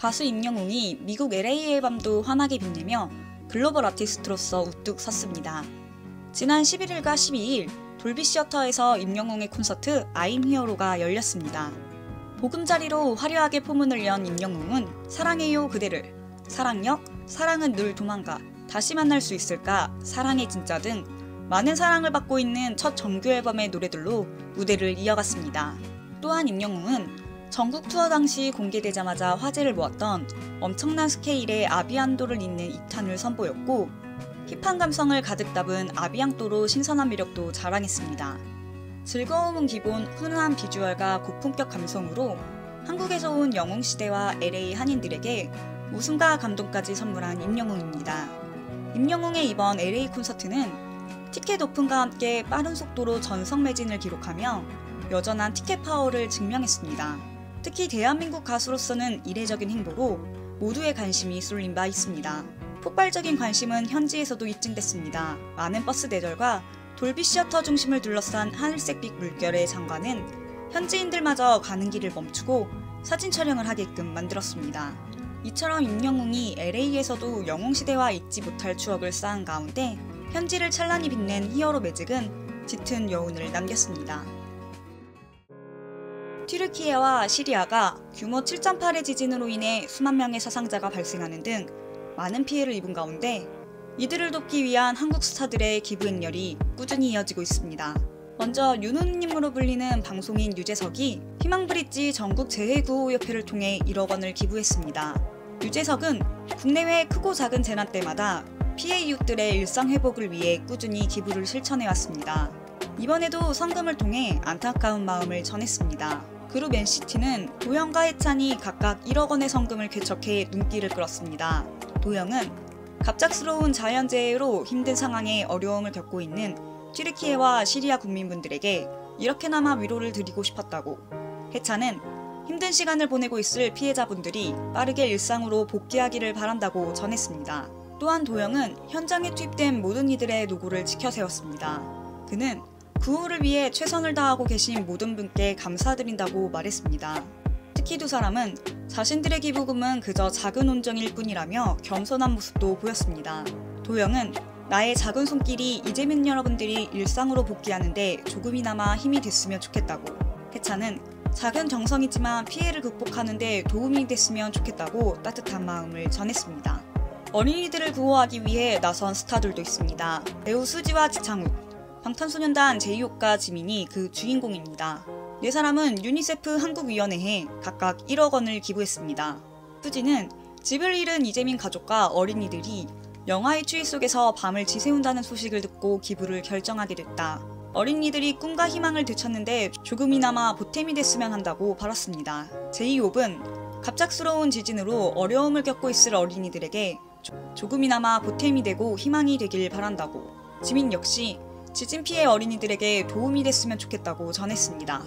가수 임영웅이 미국 LA의 밤도 환하게 빛내며 글로벌 아티스트로서 우뚝 섰습니다. 지난 11일과 12일 돌비 시어터에서 임영웅의 콘서트 I'm Hero가 열렸습니다. 보금자리로 화려하게 포문을 연 임영웅은 사랑해요 그대를, 사랑역, 사랑은 늘 도망가, 다시 만날 수 있을까, 사랑의 진짜 등 많은 사랑을 받고 있는 첫 정규 앨범의 노래들로 무대를 이어갔습니다. 또한 임영웅은 전국 투어 당시 공개되자마자 화제를 모았던 엄청난 스케일의 아비앙도를 잇는 2탄을 선보였고 힙한 감성을 가득 담은 아비앙도로 신선한 매력도 자랑했습니다. 즐거움은 기본 훈훈한 비주얼과 고품격 감성으로 한국에서 온 영웅시대와 LA 한인들에게 웃음과 감동까지 선물한 임영웅입니다. 임영웅의 이번 LA 콘서트는 티켓 오픈과 함께 빠른 속도로 전석 매진을 기록하며 여전한 티켓 파워를 증명했습니다. 특히 대한민국 가수로서는 이례적인 행보로 모두의 관심이 쏠린 바 있습니다. 폭발적인 관심은 현지에서도 입증됐습니다. 많은 버스 대절과 돌비 시어터 중심을 둘러싼 하늘색빛 물결의 장관은 현지인들마저 가는 길을 멈추고 사진 촬영을 하게끔 만들었습니다. 이처럼 임영웅이 LA에서도 영웅시대와 잊지 못할 추억을 쌓은 가운데 현지를 찬란히 빛낸 히어로 매직은 짙은 여운을 남겼습니다. 튀르키예와 시리아가 규모 7.8의 지진으로 인해 수만 명의 사상자가 발생하는 등 많은 피해를 입은 가운데 이들을 돕기 위한 한국 스타들의 기부 행렬이 꾸준히 이어지고 있습니다. 먼저 윤호님으로 불리는 방송인 유재석이 희망브릿지 전국재해구호협회를 통해 1억 원을 기부했습니다. 유재석은 국내외 크고 작은 재난 때마다 피해 이웃들의 일상회복을 위해 꾸준히 기부를 실천해왔습니다. 이번에도 성금을 통해 안타까운 마음을 전했습니다. 그룹 NCT는 도영과 해찬이 각각 1억 원의 성금을 개척해 눈길을 끌었습니다. 도영은 갑작스러운 자연재해로 힘든 상황에 어려움을 겪고 있는 튀르키예와 시리아 국민분들에게 이렇게나마 위로를 드리고 싶었다고, 해찬은 힘든 시간을 보내고 있을 피해자분들이 빠르게 일상으로 복귀하기를 바란다고 전했습니다. 또한 도영은 현장에 투입된 모든 이들의 노고를 지켜세웠습니다. 그는 구호를 위해 최선을 다하고 계신 모든 분께 감사드린다고 말했습니다. 특히 두 사람은 자신들의 기부금은 그저 작은 온정일 뿐이라며 겸손한 모습도 보였습니다. 도영은 나의 작은 손길이 이재민 여러분들이 일상으로 복귀하는데 조금이나마 힘이 됐으면 좋겠다고, 해찬은 작은 정성이지만 피해를 극복하는 데 도움이 됐으면 좋겠다고 따뜻한 마음을 전했습니다. 어린이들을 구호하기 위해 나선 스타들도 있습니다. 배우 수지와 지창욱, 방탄소년단 제이홉과 지민이 그 주인공입니다. 네 사람은 유니세프 한국위원회에 각각 1억 원을 기부했습니다. 수지는 집을 잃은 이재민 가족과 어린이들이 영화의 추위 속에서 밤을 지새운다는 소식을 듣고 기부를 결정하게 됐다. 어린이들이 꿈과 희망을 되찾는데 조금이나마 보탬이 됐으면 한다고 바랐습니다. 제이홉은 갑작스러운 지진으로 어려움을 겪고 있을 어린이들에게 조금이나마 보탬이 되고 희망이 되길 바란다고, 지민 역시 지진 피해 어린이들에게 도움이 됐으면 좋겠다고 전했습니다.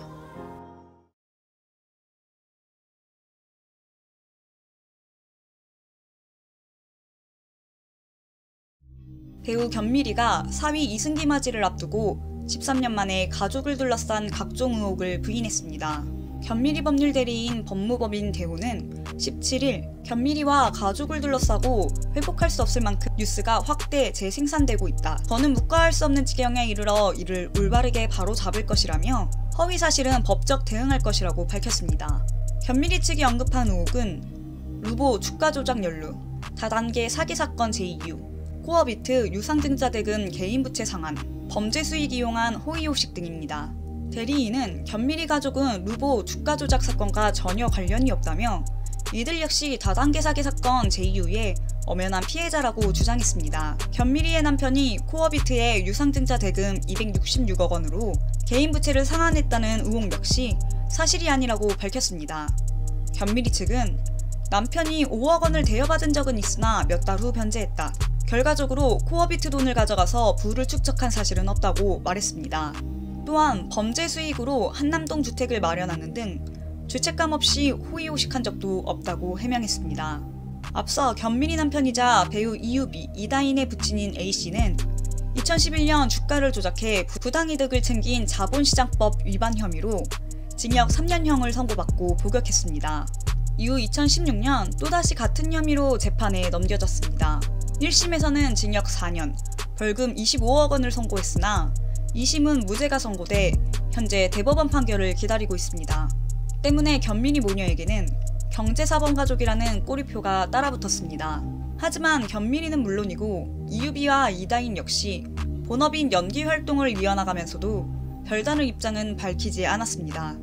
배우 견미리가 4위 이승기 맞이를 앞두고 13년 만에 가족을 둘러싼 각종 의혹을 부인했습니다. 견미리 법률 대리인 법무법인 대호는 17일 견미리와 가족을 둘러싸고 회복할 수 없을 만큼 뉴스가 확대 재생산되고 있다. 더는 묵과할 수 없는 지경에 이르러 이를 올바르게 바로잡을 것이라며 허위 사실은 법적 대응할 것이라고 밝혔습니다. 견미리 측이 언급한 의혹은 루보 주가 조작 연루, 다단계 사기 사건 제2유, 코어비트 유상증자 대금 개인 부채 상환, 범죄 수익 이용한 호의호식 등입니다. 대리인은 견미리 가족은 루보 주가 조작 사건과 전혀 관련이 없다며 이들 역시 다단계 사기 사건 제2유의 엄연한 피해자라고 주장했습니다. 견미리의 남편이 코어비트의 유상증자 대금 266억 원으로 개인 부채를 상환했다는 의혹 역시 사실이 아니라고 밝혔습니다. 견미리 측은 남편이 5억 원을 대여받은 적은 있으나 몇 달 후 변제했다. 결과적으로 코어비트 돈을 가져가서 부를 축적한 사실은 없다고 말했습니다. 또한 범죄 수익으로 한남동 주택을 마련하는 등 죄책감 없이 호의호식한 적도 없다고 해명했습니다. 앞서 견미리 남편이자 배우 이유비, 이다인의 부친인 A씨는 2011년 주가를 조작해 부당이득을 챙긴 자본시장법 위반 혐의로 징역 3년형을 선고받고 복역했습니다. 이후 2016년 또다시 같은 혐의로 재판에 넘겨졌습니다. 1심에서는 징역 4년, 벌금 25억 원을 선고했으나 2심은 무죄가 선고돼 현재 대법원 판결을 기다리고 있습니다. 때문에 견민이 모녀에게는 경제사범가족이라는 꼬리표가 따라붙었습니다. 하지만 견민이는 물론이고 이유비와 이다인 역시 본업인 연기 활동을 이어나가면서도 별다른 입장은 밝히지 않았습니다.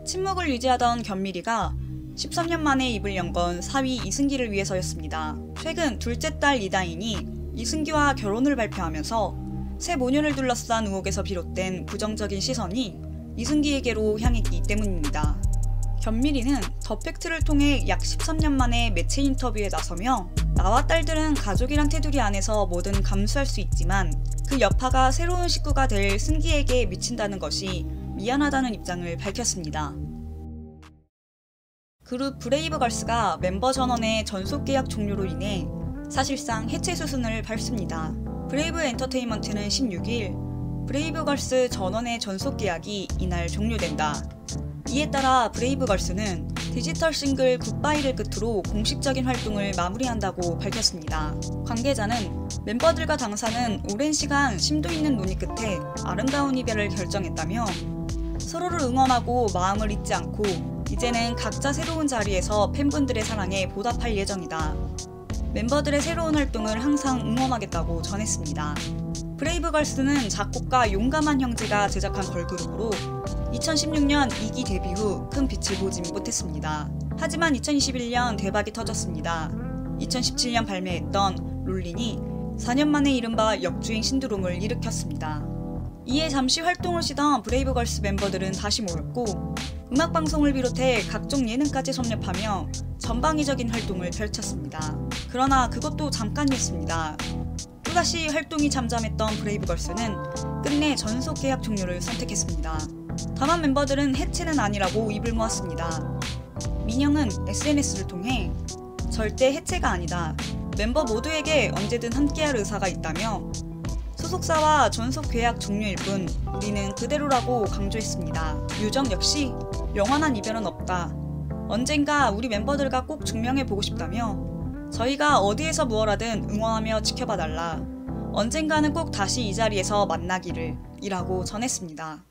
침묵을 유지하던 견미리가 13년 만에 입을 연 건 사위 이승기를 위해서였습니다. 최근 둘째 딸 이다인이 이승기와 결혼을 발표하면서 새 모녀를 둘러싼 의혹에서 비롯된 부정적인 시선이 이승기에게로 향했기 때문입니다. 견미리는 더 팩트를 통해 약 13년 만에 매체 인터뷰에 나서며 나와 딸들은 가족이란 테두리 안에서 뭐든 감수할 수 있지만 그 여파가 새로운 식구가 될 승기에게 미친다는 것이 미안하다는 입장을 밝혔습니다. 그룹 브레이브걸스가 멤버 전원의 전속 계약 종료로 인해 사실상 해체 수순을 밟습니다. 브레이브 엔터테인먼트는 16일 브레이브걸스 전원의 전속 계약이 이날 종료된다. 이에 따라 브레이브걸스는 디지털 싱글 굿바이를 끝으로 공식적인 활동을 마무리한다고 밝혔습니다. 관계자는 멤버들과 당사는 오랜 시간 심도 있는 논의 끝에 아름다운 이별을 결정했다며 서로를 응원하고 마음을 잊지 않고 이제는 각자 새로운 자리에서 팬분들의 사랑에 보답할 예정이다. 멤버들의 새로운 활동을 항상 응원하겠다고 전했습니다. 브레이브걸스는 작곡가 용감한 형제가 제작한 걸그룹으로 2016년 2기 데뷔 후 큰 빛을 보지 못했습니다. 하지만 2021년 대박이 터졌습니다. 2017년 발매했던 롤린이 4년 만에 이른바 역주행 신드롬을 일으켰습니다. 이에 잠시 활동을 쉬던 브레이브걸스 멤버들은 다시 모였고 음악방송을 비롯해 각종 예능까지 섭렵하며 전방위적인 활동을 펼쳤습니다. 그러나 그것도 잠깐이었습니다. 또다시 활동이 잠잠했던 브레이브걸스는 끝내 전속 계약 종료를 선택했습니다. 다만 멤버들은 해체는 아니라고 입을 모았습니다. 민영은 SNS를 통해 절대 해체가 아니다. 멤버 모두에게 언제든 함께할 의사가 있다며 소속사와 전속 계약 종료일 뿐 우리는 그대로라고 강조했습니다. 유정 역시 영원한 이별은 없다. 언젠가 우리 멤버들과 꼭 증명해보고 싶다며 저희가 어디에서 무엇하든 응원하며 지켜봐달라. 언젠가는 꼭 다시 이 자리에서 만나기를 이라고 전했습니다.